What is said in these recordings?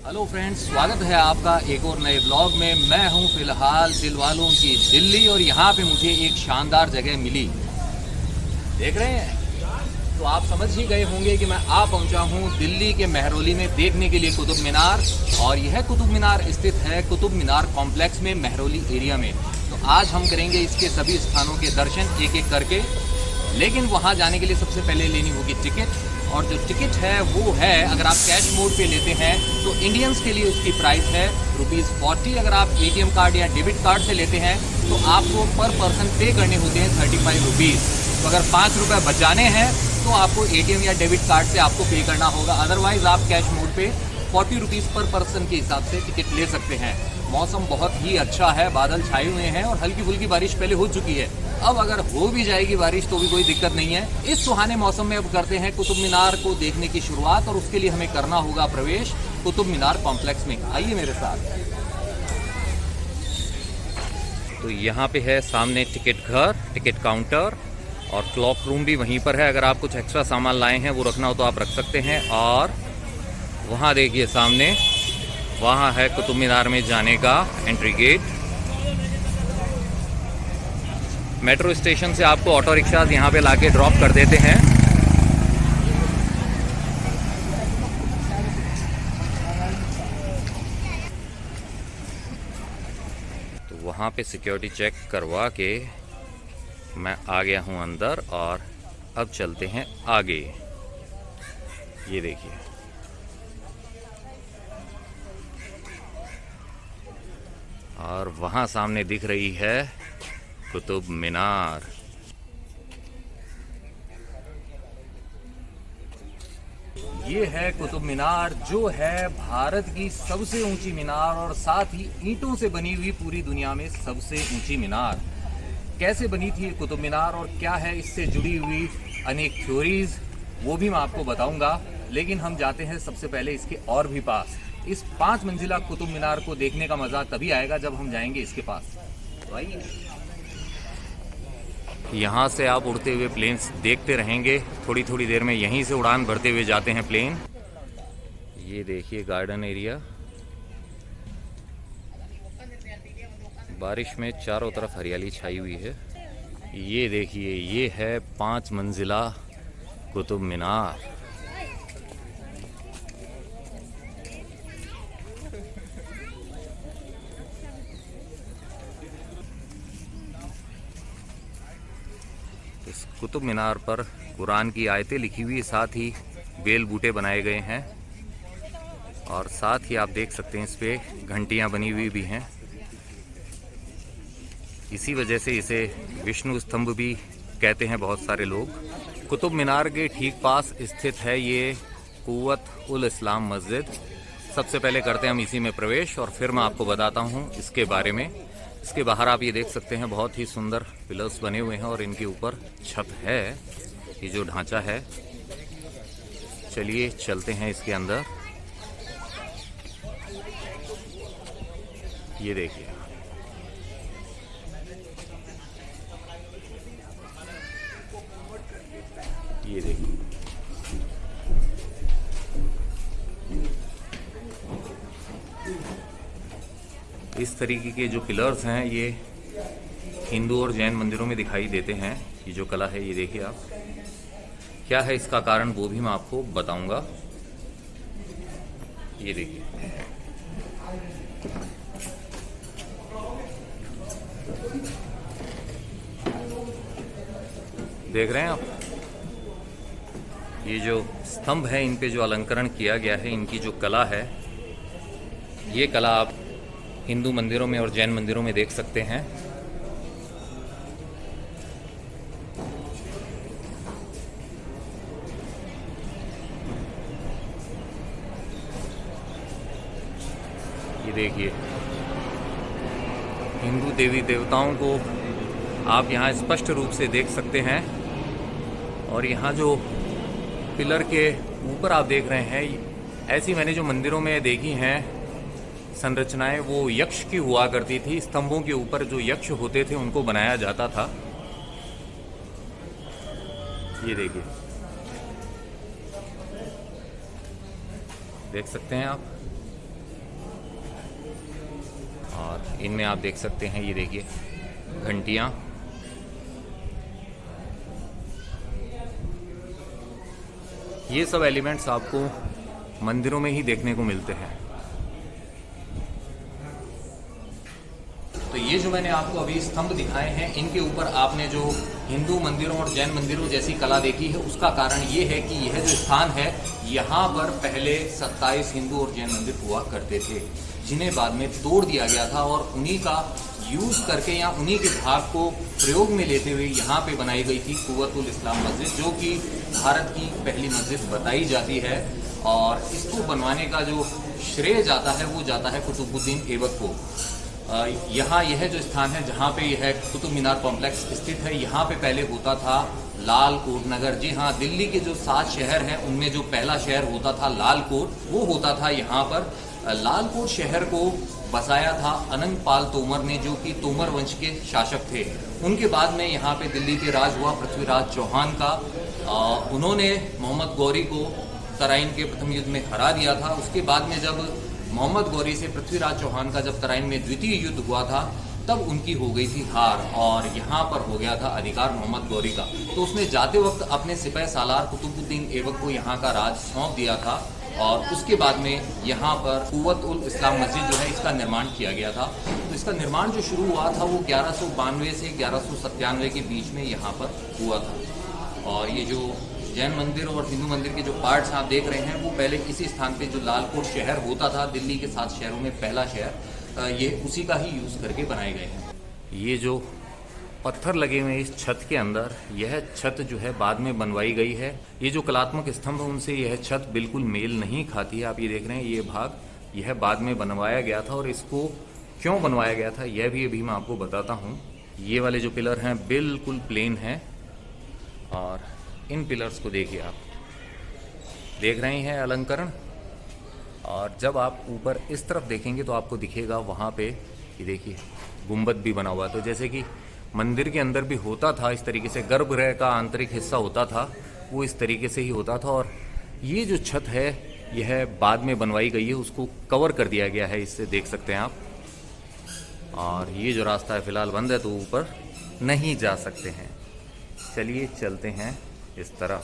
Hello friends, स्वागत है आपका एक और नए ब्लॉग में। मैं हूं फिलहाल दिलवालों की दिल्ली और यहां पे मुझे एक शानदार जगह मिली। देख रहे हैं तो आप समझ ही गए होंगे कि मैं आ पहुंचा हूं दिल्ली के मेहरौली में देखने के लिए कुतुब मीनार। और यह कुतुब मीनार स्थित है कुतुब मीनार कॉम्प्लेक्स में, मेहरौली एरिया में। तो आज हम करेंगे इसके सभी स्थानों के दर्शन एक एक करके, लेकिन वहां जाने के लिए सबसे पहले लेनी होगी टिकट। और जो टिकट है वो है, अगर आप कैश मोड पे लेते हैं तो इंडियंस के लिए उसकी प्राइस है ₹40। अगर आप एटीएम कार्ड या डेबिट कार्ड से लेते हैं तो आपको पर पर्सन पे करने होते हैं ₹35। तो अगर ₹5 बचाने हैं तो आपको एटीएम या डेबिट कार्ड से आपको पे करना होगा। अदरवाइज आप कैश मोड पे ₹40 पर पर्सन के हिसाब से टिकट ले सकते हैं। मौसम बहुत ही अच्छा है, बादल छाए हुए हैं और हल्की फुल्की बारिश पहले हो चुकी है। अब अगर हो भी जाएगी बारिश तो भी कोई दिक्कत नहीं है। इस सुहाने मौसम में अब करते हैं कुतुब मीनार को देखने की शुरुआत, और उसके लिए हमें करना होगा प्रवेश कुतुब मीनार कॉम्प्लेक्स में। आइए मेरे साथ। तो यहाँ पे है सामने टिकट घर, टिकट काउंटर, और क्लॉक रूम भी वहीं पर है। अगर आप कुछ एक्स्ट्रा सामान लाए हैं वो रखना हो तो आप रख सकते हैं। और वहाँ देखिए सामने, वहाँ है कुतुब मीनार में जाने का एंट्री गेट। मेट्रो स्टेशन से आपको ऑटो रिक्शा यहाँ पे लाके ड्रॉप कर देते हैं। तो वहाँ पे सिक्योरिटी चेक करवा के मैं आ गया हूँ अंदर, और अब चलते हैं आगे। ये देखिए, और वहाँ सामने दिख रही है कुतुब मीनार। ये है कुतुब मीनार, जो है भारत की सबसे ऊंची मीनार और साथ ही ईंटों से बनी हुई पूरी दुनिया में सबसे ऊंची मीनार। कैसे बनी थी कुतुब मीनार और क्या है इससे जुड़ी हुई अनेक थ्योरीज, वो भी मैं आपको बताऊंगा। लेकिन हम जाते हैं सबसे पहले इसके और भी पास। इस 5 मंजिला कुतुब मीनार को देखने का मजा तभी आएगा जब हम जाएंगे इसके पास। तो आइए। यहाँ से आप उड़ते हुए प्लेन्स देखते रहेंगे। थोड़ी थोड़ी देर में यहीं से उड़ान भरते हुए जाते हैं प्लेन। ये देखिए गार्डन एरिया, बारिश में चारों तरफ हरियाली छाई हुई है। ये देखिए, ये है 5 मंजिला कुतुब मीनार। इस कुतुब मीनार पर कुरान की आयतें लिखी हुई, साथ ही बेल बूटे बनाए गए हैं, और साथ ही आप देख सकते हैं इस पे घंटियां बनी हुई भी हैं। इसी वजह से इसे विष्णु स्तंभ भी कहते हैं बहुत सारे लोग। कुतुब मीनार के ठीक पास स्थित है ये कुव्वत उल इस्लाम मस्जिद। सबसे पहले करते हैं हम इसी में प्रवेश, और फिर मैं आपको बताता हूँ इसके बारे में। इसके बाहर आप ये देख सकते हैं बहुत ही सुंदर पिलर्स बने हुए हैं, और इनके ऊपर छत है। ये जो ढांचा है, चलिए चलते हैं इसके अंदर। ये देखिए, ये देखिए, इस तरीके के जो पिलर्स हैं ये हिंदू और जैन मंदिरों में दिखाई देते हैं। ये जो कला है, ये देखिए आप, क्या है इसका कारण वो भी मैं आपको बताऊंगा। ये देखिए, देख रहे हैं आप, ये जो स्तंभ है इन पे जो अलंकरण किया गया है, इनकी जो कला है, ये कला आप हिंदू मंदिरों में और जैन मंदिरों में देख सकते हैं। ये देखिए, हिंदू देवी देवताओं को आप यहाँ स्पष्ट रूप से देख सकते हैं। और यहाँ जो पिलर के ऊपर आप देख रहे हैं, ऐसी मैंने जो मंदिरों में देखी हैं संरचनाएं, वो यक्ष की हुआ करती थी। स्तंभों के ऊपर जो यक्ष होते थे उनको बनाया जाता था। ये देखिए, देख सकते हैं आप। और इनमें आप देख सकते हैं, ये देखिए घंटियाँ। ये सब एलिमेंट्स आपको मंदिरों में ही देखने को मिलते हैं। तो ये जो मैंने आपको अभी स्तंभ दिखाए हैं, इनके ऊपर आपने जो हिंदू मंदिरों और जैन मंदिरों जैसी कला देखी है, उसका कारण ये है कि यह जो स्थान है, यहाँ पर पहले 27 हिंदू और जैन मंदिर हुआ करते थे, जिन्हें बाद में तोड़ दिया गया था और उन्हीं का यूज़ करके या उन्हीं के भाग को प्रयोग में लेते हुए यहाँ पे बनाई गई थी कुव्वतुल इस्लाम मस्जिद, जो कि भारत की पहली मस्जिद बताई जाती है। और इसको बनवाने का जो श्रेय जाता है वो जाता है कुतुबुद्दीन ऐबक को। यहाँ यह जो स्थान है जहाँ पे यह कुतुब मीनार कॉम्प्लेक्स स्थित है, यहाँ पे पहले होता था लाल कोट नगर। जी हाँ, दिल्ली के जो 7 शहर हैं उनमें जो पहला शहर होता था लाल कोट, वो होता था यहाँ पर। लाल कोट शहर को बसाया था अनंगपाल तोमर ने, जो कि तोमर वंश के शासक थे। उनके बाद में यहाँ पे दिल्ली पे राज हुआ पृथ्वीराज चौहान का। उन्होंने मोहम्मद गौरी को तराइन के प्रथम युद्ध में हरा दिया था। उसके बाद में जब मोहम्मद गौरी से पृथ्वीराज चौहान का जब तराइन में द्वितीय युद्ध हुआ था, तब उनकी हो गई थी हार और यहाँ पर हो गया था अधिकार मोहम्मद गौरी का। तो उसने जाते वक्त अपने सिपह सालार कुतुबुद्दीन ऐबक को यहाँ का राज सौंप दिया था और उसके बाद में यहाँ पर कुव्वतुल इस्लाम मस्जिद जो है, इसका निर्माण किया गया था। तो इसका निर्माण जो शुरू हुआ था वो 1192 से 1197 के बीच में यहाँ पर हुआ था। और ये जो जैन मंदिर और हिंदू मंदिर के जो पार्ट्स आप देख रहे हैं, वो पहले इसी स्थान पे जो लालकोट शहर होता था, दिल्ली के 7 शहरों में पहला शहर, ये उसी का ही यूज़ करके बनाए गए हैं। ये जो पत्थर लगे हुए हैं इस छत के अंदर, यह छत जो है बाद में बनवाई गई है। ये जो कलात्मक स्तंभ है उनसे यह छत बिल्कुल मेल नहीं खाती है। आप ये देख रहे हैं, ये भाग यह बाद में बनवाया गया था और इसको क्यों बनवाया गया था यह भी अभी मैं आपको बताता हूँ। ये वाले जो पिलर हैं बिल्कुल प्लेन हैं और इन पिलर्स को देखिए, आप देख रहे हैं अलंकरण। और जब आप ऊपर इस तरफ देखेंगे तो आपको दिखेगा वहाँ पे, ये देखिए गुंबद भी बना हुआ। तो जैसे कि मंदिर के अंदर भी होता था इस तरीके से, गर्भगृह का आंतरिक हिस्सा होता था वो इस तरीके से ही होता था। और ये जो छत है यह बाद में बनवाई गई है, उसको कवर कर दिया गया है, इससे देख सकते हैं आप। और ये जो रास्ता है फ़िलहाल बंद है, तो ऊपर नहीं जा सकते हैं। चलिए चलते हैं इस तरह।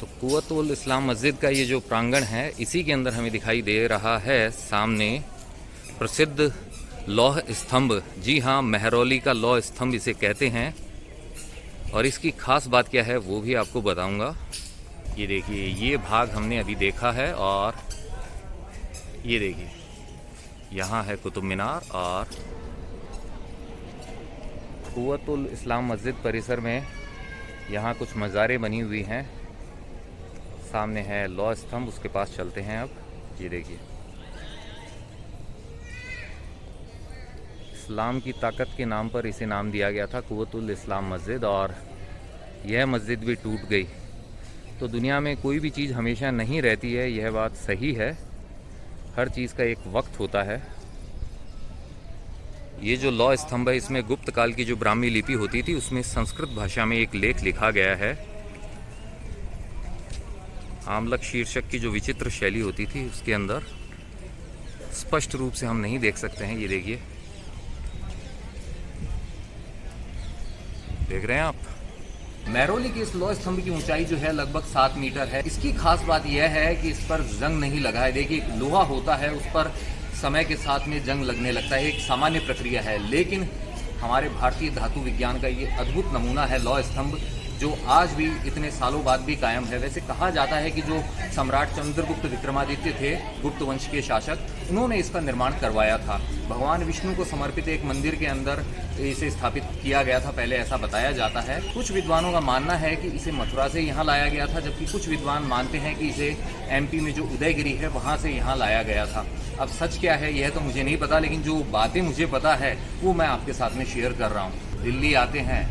तो कुव्वतुल इस्लाम मस्जिद का ये जो प्रांगण है, इसी के अंदर हमें दिखाई दे रहा है सामने प्रसिद्ध लौह स्तंभ। जी हाँ, महरौली का लौह स्तंभ इसे कहते हैं। और इसकी खास बात क्या है वो भी आपको बताऊंगा। ये देखिए, ये भाग हमने अभी देखा है और ये देखिए यहाँ है कुतुब मीनार। और कुव्वतुल इस्लाम मस्जिद परिसर में यहाँ कुछ मज़ारें बनी हुई हैं। सामने है लौह स्तंभ, उसके पास चलते हैं अब। ये देखिए, इस्लाम की ताकत के नाम पर इसे नाम दिया गया था कुव्वतुल इस्लाम मस्जिद। और यह मस्जिद भी टूट गई। तो दुनिया में कोई भी चीज़ हमेशा नहीं रहती है, यह बात सही है। हर चीज़ का एक वक्त होता है। ये जो लौह स्तंभ है, इसमें गुप्त काल की जो ब्राह्मी लिपि होती थी उसमें संस्कृत भाषा में एक लेख लिखा गया है। आमलक शीर्षक की जो विचित्र शैली होती थी उसके अंदर स्पष्ट रूप से हम नहीं देख सकते हैं। ये देखिए, देख रहे हैं आप। महरौली के इस लौह स्तंभ की ऊंचाई जो है लगभग 7 मीटर है। इसकी खास बात यह है कि इस पर जंग नहीं लगा है। देखिए, लोहा होता है, उस पर समय के साथ में जंग लगने लगता है, एक सामान्य प्रक्रिया है। लेकिन हमारे भारतीय धातु विज्ञान का ये अद्भुत नमूना है लौह स्तंभ, जो आज भी इतने सालों बाद भी कायम है। वैसे कहा जाता है कि जो सम्राट चंद्रगुप्त विक्रमादित्य थे, गुप्त वंश के शासक, उन्होंने इसका निर्माण करवाया था। भगवान विष्णु को समर्पित एक मंदिर के अंदर इसे स्थापित किया गया था, पहले ऐसा बताया जाता है। कुछ विद्वानों का मानना है कि इसे मथुरा से यहाँ लाया गया था, जबकि कुछ विद्वान मानते हैं कि इसे एमपी में जो उदयगिरी है वहाँ से यहाँ लाया गया था। अब सच क्या है यह तो मुझे नहीं पता, लेकिन जो बातें मुझे पता है वो मैं आपके साथ में शेयर कर रहा हूँ। दिल्ली आते हैं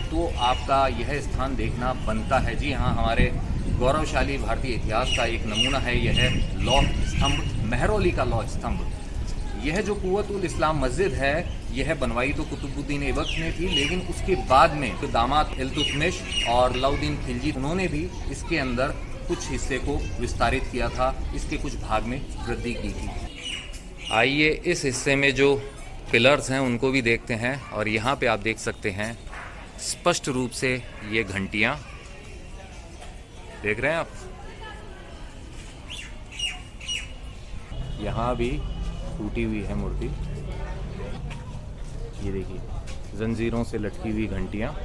तो आपका यह स्थान देखना बनता है। जी हाँ, हमारे गौरवशाली भारतीय इतिहास का एक नमूना है यह लौह स्तंभ, महरौली का लौह स्तंभ। यह जो कुव्वतुल इस्लाम मस्जिद है, यह बनवाई तो कुतुबुद्दीन ऐबक ने थी, लेकिन उसके बाद में तो दामाद इल्तुतमिश और अलाउद्दीन खिलजी, उन्होंने भी इसके अंदर कुछ हिस्से को विस्तारित किया था, इसके कुछ भाग में वृद्धि की थी। आइए इस हिस्से में जो पिलर्स हैं उनको भी देखते हैं। और यहाँ पे आप देख सकते हैं स्पष्ट रूप से ये घंटियाँ देख रहे हैं आप। यहाँ भी टूटी हुई है मूर्ति, ये देखिए जंजीरों से लटकी हुई घंटियाँ।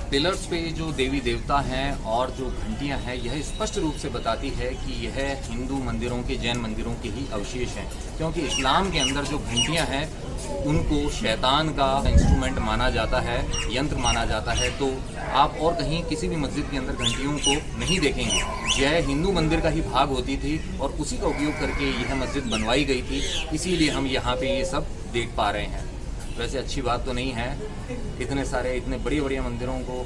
पिलर्स पे जो देवी देवता हैं और जो घंटियां हैं, यह स्पष्ट रूप से बताती है कि यह हिंदू मंदिरों के, जैन मंदिरों के ही अवशेष हैं, क्योंकि इस्लाम के अंदर जो घंटियां हैं उनको शैतान का इंस्ट्रूमेंट माना जाता है, यंत्र माना जाता है। तो आप और कहीं किसी भी मस्जिद के अंदर घंटियों को नहीं देखेंगे। यह हिंदू मंदिर का ही भाग होती थी और उसी का उपयोग करके यह मस्जिद बनवाई गई थी, इसीलिए हम यहाँ पे ये सब देख पा रहे हैं। वैसे अच्छी बात तो नहीं है, इतने बड़े बड़े मंदिरों को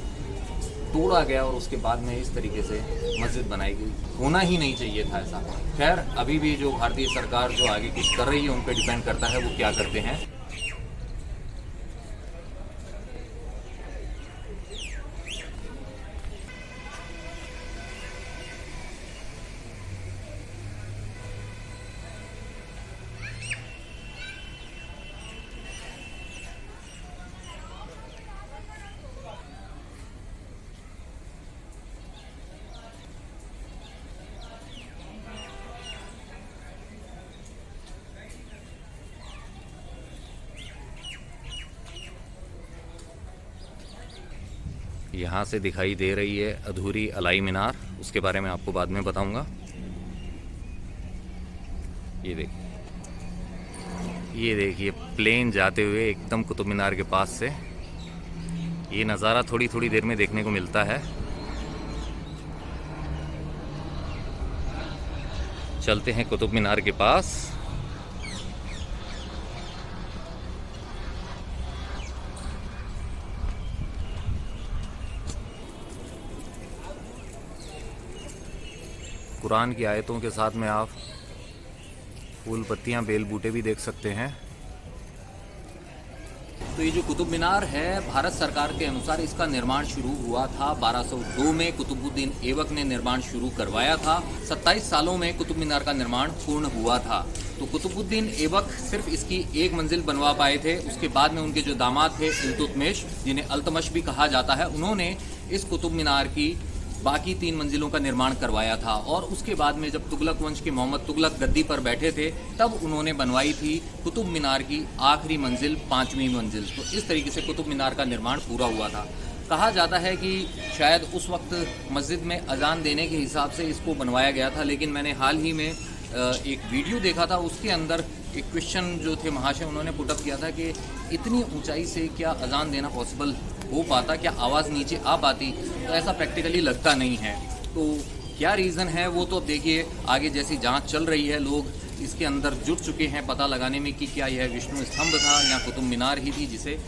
तोड़ा गया और उसके बाद में इस तरीके से मस्जिद बनाई गई। होना ही नहीं चाहिए था ऐसा। खैर, अभी भी जो भारतीय सरकार जो आगे कुछ कर रही है उन पर डिपेंड करता है वो क्या करते हैं। यहाँ से दिखाई दे रही है अधूरी अलाई मीनार, उसके बारे में आपको बाद में बताऊंगा। ये देखिए प्लेन जाते हुए एकदम कुतुब मीनार के पास से। ये नज़ारा थोड़ी थोड़ी देर में देखने को मिलता है। चलते हैं कुतुब मीनार के पास। कुरान की आयतों के साथ में आप फूल पत्तियां, बेल बूटे भी देख सकते हैं। तो ये जो कुतुब मीनार है, भारत सरकार के अनुसार इसका निर्माण शुरू हुआ था 1202 में। कुतुबुद्दीन ऐबक ने निर्माण शुरू करवाया था। 27 सालों में कुतुब मीनार का निर्माण पूर्ण हुआ था। तो कुतुबुद्दीन ऐबक सिर्फ इसकी एक मंजिल बनवा पाए थे। उसके बाद में उनके जो दामाद थे इल्तुतमिश, जिन्हें अल्तमश भी कहा जाता है, उन्होंने इस कुतुब मीनार की बाकी 3 मंजिलों का निर्माण करवाया था। और उसके बाद में जब तुगलक वंश के मोहम्मद तुगलक गद्दी पर बैठे थे, तब उन्होंने बनवाई थी कुतुब मीनार की आखिरी मंजिल, 5वीं मंजिल। तो इस तरीके से कुतुब मीनार का निर्माण पूरा हुआ था। कहा जाता है कि शायद उस वक्त मस्जिद में अजान देने के हिसाब से इसको बनवाया गया था, लेकिन मैंने हाल ही में एक वीडियो देखा था, उसके अंदर एक क्वेश्चन जो थे महाशय, उन्होंने पुटअप किया था कि इतनी ऊंचाई से क्या अजान देना पॉसिबल हो पाता, क्या आवाज़ नीचे आ पाती? तो ऐसा प्रैक्टिकली लगता नहीं है। तो क्या रीज़न है वो तो अब देखिए, आगे जैसी जांच चल रही है, लोग इसके अंदर जुट चुके हैं पता लगाने में कि क्या यह विष्णु स्तंभ था या कुतुब मीनार ही थी जिसे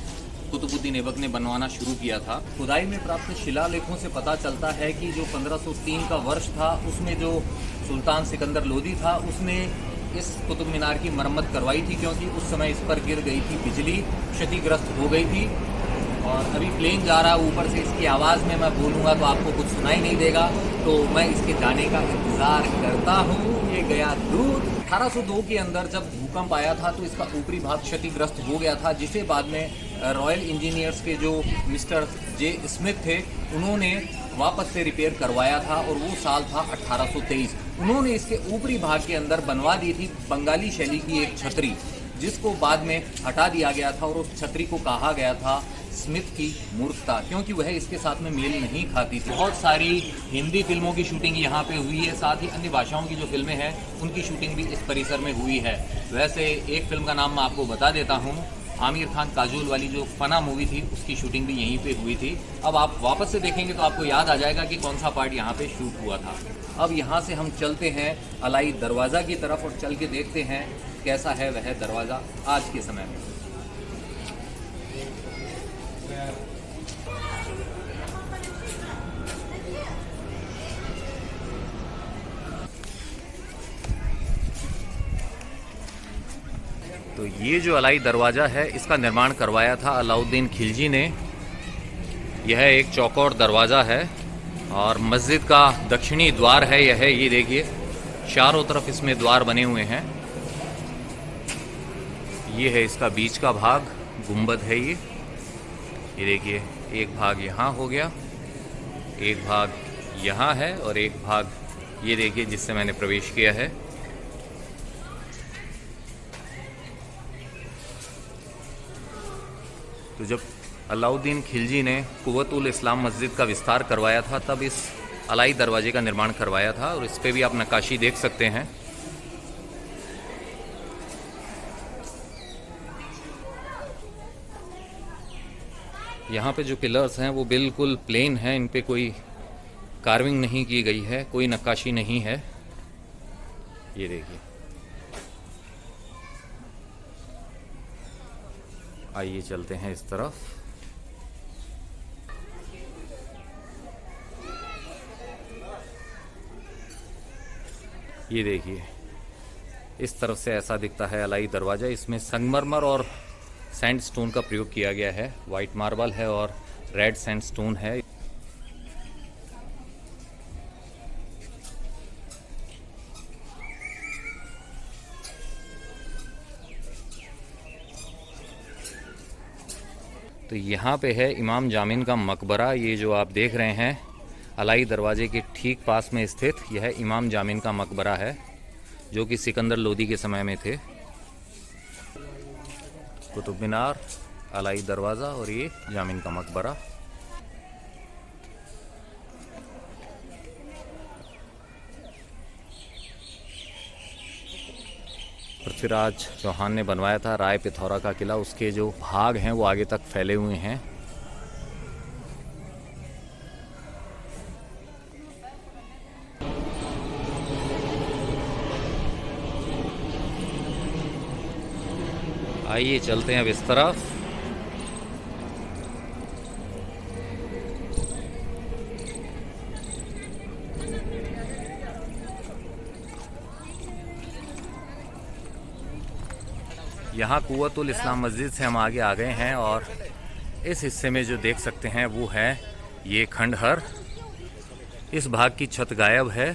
कुतुबुद्दीन ऐबक ने बनवाना शुरू किया था। खुदाई में प्राप्त शिलालेखों से पता चलता है कि जो 1503 का वर्ष था, उसमें जो सुल्तान सिकंदर लोदी था, उसने इस कुतुब मीनार की मरम्मत करवाई थी, क्योंकि उस समय इस पर गिर गई थी बिजली, क्षतिग्रस्त हो गई थी। और अभी प्लेन जा रहा है ऊपर से, इसकी आवाज़ में मैं बोलूँगा तो आपको कुछ सुनाई नहीं देगा, तो मैं इसके जाने का इंतज़ार करता हूँ। ये गया दूर। 1802 के अंदर जब भूकंप आया था तो इसका ऊपरी भाग क्षतिग्रस्त हो गया था, जिसे बाद में रॉयल इंजीनियर्स के जो मिस्टर जे स्मिथ थे, उन्होंने वापस से रिपेयर करवाया था, और वो साल था 1823। उन्होंने इसके ऊपरी भाग के अंदर बनवा दी थी बंगाली शैली की एक छतरी, जिसको बाद में हटा दिया गया था, और उस छतरी को कहा गया था स्मिथ की मूर्खता, क्योंकि वह इसके साथ में मेल नहीं खाती थी। बहुत सारी हिंदी फिल्मों की शूटिंग यहाँ पे हुई है, साथ ही अन्य भाषाओं की जो फिल्में हैं उनकी शूटिंग भी इस परिसर में हुई है। वैसे एक फिल्म का नाम मैं आपको बता देता हूँ, आमिर खान काजोल वाली जो फना मूवी थी, उसकी शूटिंग भी यहीं पे हुई थी। अब आप वापस से देखेंगे तो आपको याद आ जाएगा कि कौन सा पार्ट यहाँ पे शूट हुआ था। अब यहाँ से हम चलते हैं अलाई दरवाज़ा की तरफ और चल के देखते हैं कैसा है वह दरवाज़ा आज के समय में। तो ये जो अलाई दरवाज़ा है, इसका निर्माण करवाया था अलाउद्दीन खिलजी ने। यह एक चौकोर दरवाज़ा है और मस्जिद का दक्षिणी द्वार है यह है, ये देखिए चारों तरफ इसमें द्वार बने हुए हैं। ये है इसका बीच का भाग, गुंबद है ये देखिए एक भाग यहाँ हो गया, एक भाग यहाँ है और एक भाग ये देखिए जिससे मैंने प्रवेश किया है। तो जब अलाउद्दीन खिलजी ने कुव्वतुल इस्लाम मस्जिद का विस्तार करवाया था तब इस अलाई दरवाजे का निर्माण करवाया था और इस पे भी आप नक्काशी देख सकते हैं। यहाँ पे जो पिलर्स हैं वो बिल्कुल प्लेन हैं, इन पे कोई कार्विंग नहीं की गई है, कोई नक्काशी नहीं है। ये देखिए, आइए चलते हैं इस तरफ। ये देखिए इस तरफ से ऐसा दिखता है अलाई दरवाज़ा। इसमें संगमरमर और सैंडस्टोन का प्रयोग किया गया है, वाइट मार्बल है और रेड सैंडस्टोन है। तो यहाँ पे है इमाम जामिन का मकबरा। ये जो आप देख रहे हैं अलाई दरवाजे के ठीक पास में स्थित यह इमाम जामिन का मकबरा है, जो कि सिकंदर लोदी के समय में थे। कुतुब मीनार, अलाई दरवाज़ा और ये जामिन का मकबरा। पृथ्वीराज चौहान ने बनवाया था राय पिथौरा का किला, उसके जो भाग हैं वो आगे तक फैले हुए हैं। आइए चलते हैं अब इस तरफ। यहाँ कुव्वतुल इस्लाम मस्जिद से हम आगे आ गए हैं और इस हिस्से में जो देख सकते हैं वो है ये खंडहर। इस भाग की छत गायब है।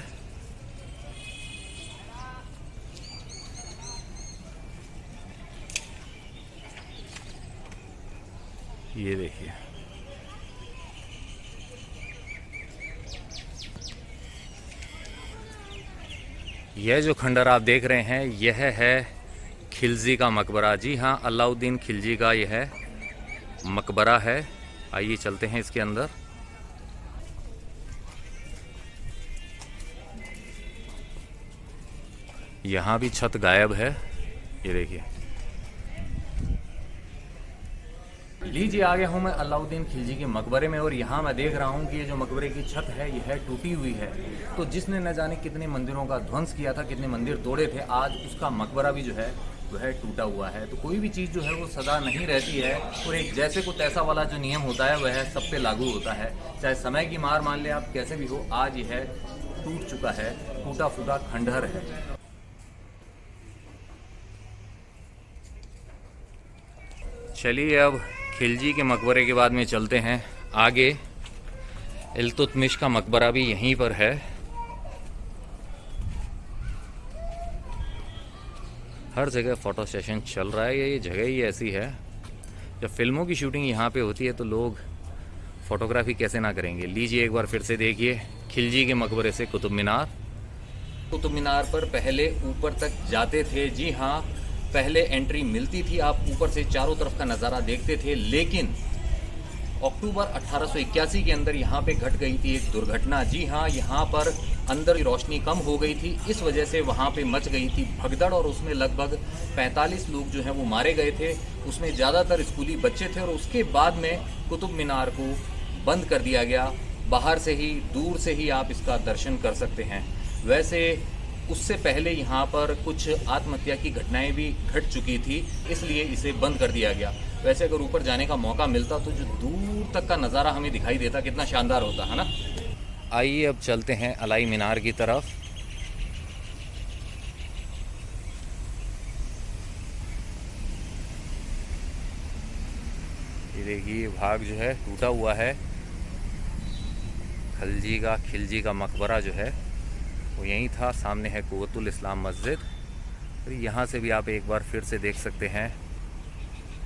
ये देखिए, यह जो खंडहर आप देख रहे हैं यह है खिलजी का मकबरा। जी हाँ, अलाउद्दीन खिलजी का यह मकबरा है। आइए चलते हैं इसके अंदर। यहाँ भी छत गायब है, ये देखिए। लीजिए, आ गया हूँ मैं अलाउद्दीन खिलजी के मकबरे में और यहाँ मैं देख रहा हूँ कि ये जो मकबरे की छत है यह टूटी हुई है। तो जिसने न जाने कितने मंदिरों का ध्वंस किया था, कितने मंदिर तोड़े थे, आज उसका मकबरा भी जो है वह टूटा हुआ है। तो कोई भी चीज़ जो है वो सदा नहीं रहती है और एक जैसे को तैसा वाला जो नियम होता है वह सब पे लागू होता है। चाहे समय की मार मान ले आप, कैसे भी हो, आज यह टूट चुका है, टूटा फूटा खंडहर है। चलिए अब खिलजी के मकबरे के बाद में चलते हैं आगे। इल्तुतमिश का मकबरा भी यहीं पर है। हर जगह फ़ोटो सेशन चल रहा है, ये जगह ही ऐसी है। जब फिल्मों की शूटिंग यहाँ पे होती है तो लोग फ़ोटोग्राफी कैसे ना करेंगे। लीजिए एक बार फिर से देखिए खिलजी के मकबरे से कुतुब मीनार। कुतुब मीनार पर पहले ऊपर तक जाते थे, जी हाँ, पहले एंट्री मिलती थी, आप ऊपर से चारों तरफ का नज़ारा देखते थे। लेकिन अक्टूबर 1881 के अंदर यहाँ पे घट गई थी एक दुर्घटना। जी हाँ, यहाँ पर अंदर की रोशनी कम हो गई थी, इस वजह से वहाँ पे मच गई थी भगदड़ और उसमें लगभग 45 लोग जो हैं वो मारे गए थे। उसमें ज़्यादातर स्कूली बच्चे थे और उसके बाद में कुतुब मीनार को बंद कर दिया गया। बाहर से ही, दूर से ही आप इसका दर्शन कर सकते हैं। वैसे उससे पहले यहाँ पर कुछ आत्महत्या की घटनाएं भी घट चुकी थी, इसलिए इसे बंद कर दिया गया। वैसे अगर ऊपर जाने का मौका मिलता तो जो दूर तक का नज़ारा हमें दिखाई देता कितना शानदार होता है ना। आइए अब चलते हैं अलाई मीनार की तरफ। ये देखिए भाग जो है टूटा हुआ है। खिलजी का मकबरा जो है वो यहीं था। सामने है कुव्वतुल इस्लाम मस्जिद। और यहाँ से भी आप एक बार फिर से देख सकते हैं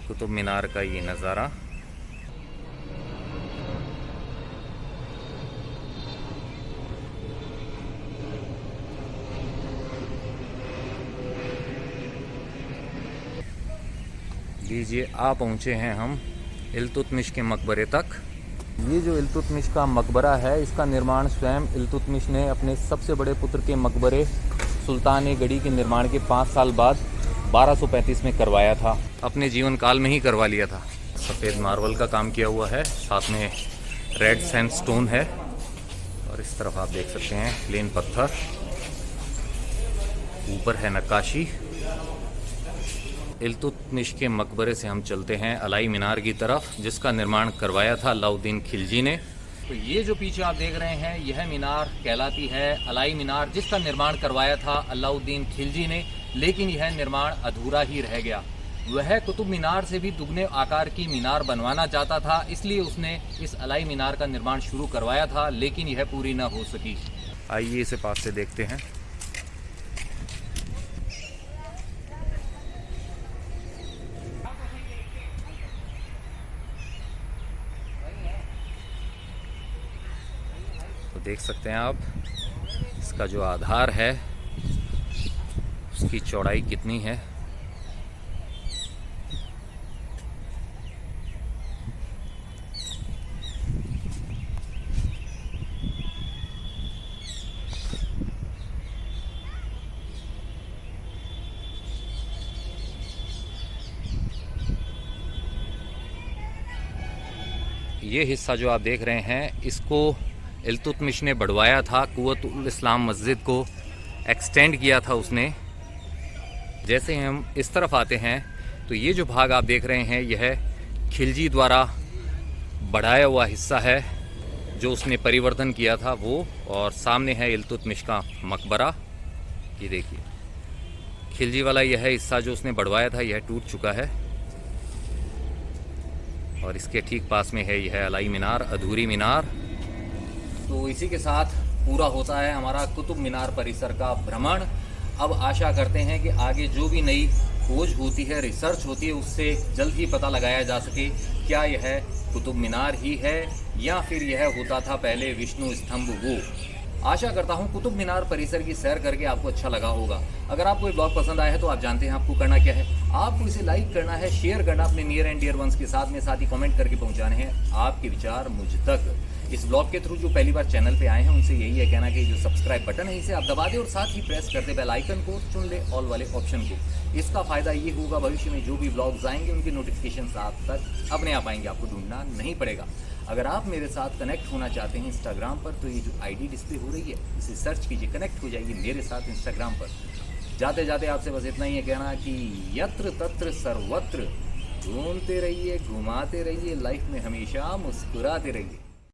कुतुब मीनार का ये नज़ारा। लीजिए, आ पहुँचे हैं हम इल्तुतमिश के मकबरे तक। ये जो इल्तुतमिश का मकबरा है, इसका निर्माण स्वयं इल्तुतमिश ने अपने सबसे बड़े पुत्र के मकबरे सुल्तान-ए-गढ़ी के निर्माण के 5 साल बाद 1235 में करवाया था। अपने जीवन काल में ही करवा लिया था। सफ़ेद मार्बल का काम किया हुआ है, साथ में रेड सैंडस्टोन है। और इस तरफ आप देख सकते हैं प्लेन पत्थर, ऊपर है नक्काशी। इल्तुतमिश के मकबरे से हम चलते हैं अलाई मीनार की तरफ, जिसका निर्माण करवाया था अलाउद्दीन खिलजी ने। तो ये जो पीछे आप देख रहे हैं, यह मीनार कहलाती है अलाई मीनार, जिसका निर्माण करवाया था अलाउद्दीन खिलजी ने, लेकिन यह निर्माण अधूरा ही रह गया। वह कुतुब मीनार से भी दुगने आकार की मीनार बनवाना चाहता था, इसलिए उसने इस अलाई मीनार का निर्माण शुरू करवाया था, लेकिन यह पूरी न हो सकी। आइए इसे पास से देखते हैं। तो देख सकते हैं आप, इसका जो आधार है उसकी चौड़ाई कितनी है। ये हिस्सा जो आप देख रहे हैं, इसको इल्तुतमिश ने बढ़वाया था। कुव्वतुल इस्लाम मस्जिद को एक्सटेंड किया था उसने। जैसे हम इस तरफ आते हैं तो ये जो भाग आप देख रहे हैं, यह खिलजी द्वारा बढ़ाया हुआ हिस्सा है, जो उसने परिवर्तन किया था वो। और सामने है इल्तुतमिश का मकबरा। ये देखिए, खिलजी वाला यह हिस्सा जो उसने बढ़वाया था, यह टूट चुका है। और इसके ठीक पास में है यह अलाई मीनार, अधूरी मीनार। तो इसी के साथ पूरा होता है हमारा कुतुब मीनार परिसर का भ्रमण। अब आशा करते हैं कि आगे जो भी नई खोज होती है, रिसर्च होती है, उससे जल्द ही पता लगाया जा सके क्या यह कुतुब मीनार ही है या फिर यह होता था पहले विष्णु स्तंभ वो। आशा करता हूँ कुतुब मीनार परिसर की सैर करके आपको अच्छा लगा होगा। अगर आपको ये ब्लॉग पसंद आया है तो आप जानते हैं आपको करना क्या है। आपको इसे लाइक करना है, शेयर करना अपने नियर एंड डियर वंस के साथ में, साथ ही कमेंट करके पहुंचाने हैं आपके विचार मुझ तक। इस ब्लॉग के थ्रू जो पहली बार चैनल पे आए हैं, उनसे यही है कहना कि जो सब्सक्राइब बटन है इसे आप दबा दें और साथ ही प्रेस कर दे बेल आइकन को, चुन ले ऑल वाले ऑप्शन को। इसका फ़ायदा ये होगा, भविष्य में जो भी ब्लॉग्स आएंगे उनके नोटिफिकेशन आप तक अपने आप आएंगे, आपको ढूंढना नहीं पड़ेगा। अगर आप मेरे साथ कनेक्ट होना चाहते हैं इंस्टाग्राम पर, तो ये जो आईडी डिस्प्ले हो रही है इसे सर्च कीजिए, कनेक्ट हो जाइए मेरे साथ इंस्टाग्राम पर। जाते जाते आपसे बस इतना ही है कहना कि यत्र तत्र सर्वत्र घूमते रहिए, घुमाते रहिए, लाइफ में हमेशा मुस्कुराते रहिए।